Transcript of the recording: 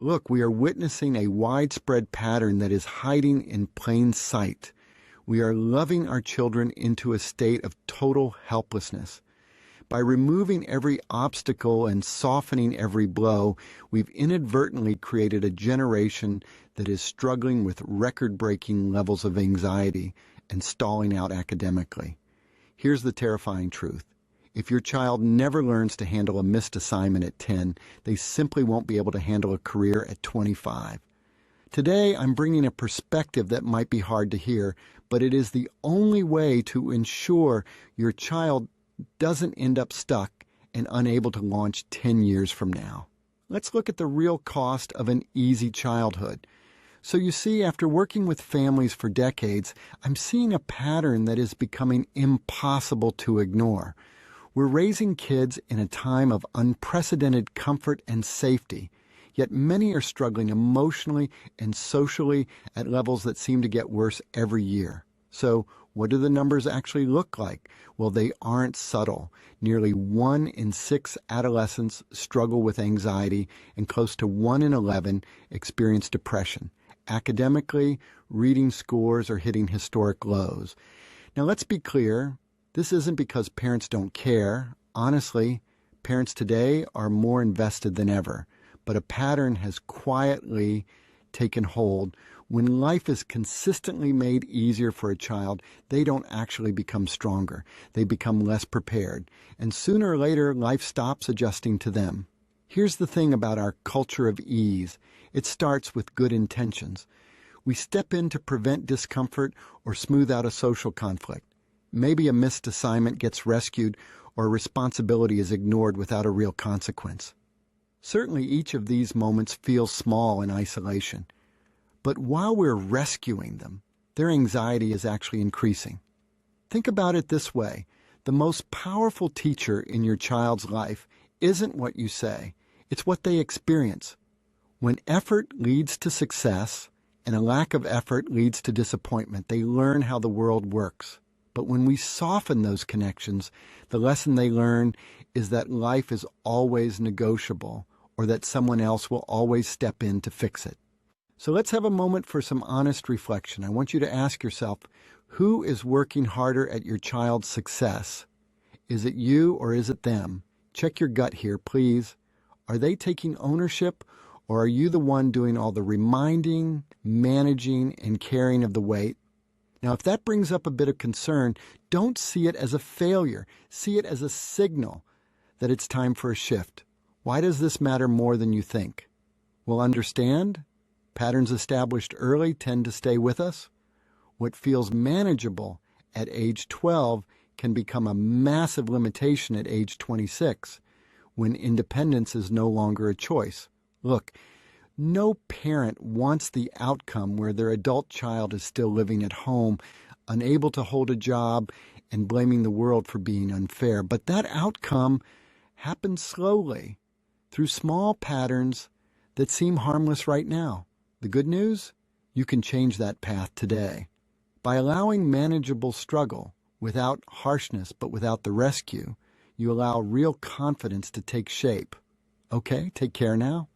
Look, we are witnessing a widespread pattern that is hiding in plain sight. We are loving our children into a state of total helplessness. By removing every obstacle and softening every blow, we've inadvertently created a generation that is struggling with record-breaking levels of anxiety and stalling out academically. Here's the terrifying truth. If your child never learns to handle a missed assignment at 10, they simply won't be able to handle a career at 25. Today, I'm bringing a perspective that might be hard to hear, but it is the only way to ensure your child doesn't end up stuck and unable to launch 10 years from now. Let's look at the real cost of an easy childhood. So you see, after working with families for decades, I'm seeing a pattern that is becoming impossible to ignore. We're raising kids in a time of unprecedented comfort and safety, yet many are struggling emotionally and socially at levels that seem to get worse every year. So what do the numbers actually look like? Well, they aren't subtle. Nearly 1 in 6 adolescents struggle with anxiety, and close to 1 in 11 experience depression. Academically, reading scores are hitting historic lows. Now, let's be clear. This isn't because parents don't care. Honestly, parents today are more invested than ever. But a pattern has quietly taken hold. When life is consistently made easier for a child, they don't actually become stronger. They become less prepared. And sooner or later, life stops adjusting to them. Here's the thing about our culture of ease. It starts with good intentions. We step in to prevent discomfort or smooth out a social conflict. Maybe a missed assignment gets rescued or a responsibility is ignored without a real consequence. Certainly each of these moments feels small in isolation. But while we're rescuing them, their anxiety is actually increasing. Think about it this way. The most powerful teacher in your child's life isn't what you say. It's what they experience. When effort leads to success and a lack of effort leads to disappointment, they learn how the world works. But when we soften those connections, the lesson they learn is that life is always negotiable, or that someone else will always step in to fix it. So let's have a moment for some honest reflection. I want you to ask yourself, who is working harder at your child's success? Is it you or is it them? Check your gut here, please. Are they taking ownership, or are you the one doing all the reminding, managing, and carrying of the weight? Now, if that brings up a bit of concern, don't see it as a failure. See it as a signal that it's time for a shift. Why does this matter more than you think? Well, understand, patterns established early tend to stay with us. What feels manageable at age 12 can become a massive limitation at age 26, when independence is no longer a choice. Look, no parent wants the outcome where their adult child is still living at home, unable to hold a job, and blaming the world for being unfair. But that outcome happens slowly, through small patterns that seem harmless right now. The good news? You can change that path today. By allowing manageable struggle, without harshness but without the rescue, you allow real confidence to take shape. Okay, take care now.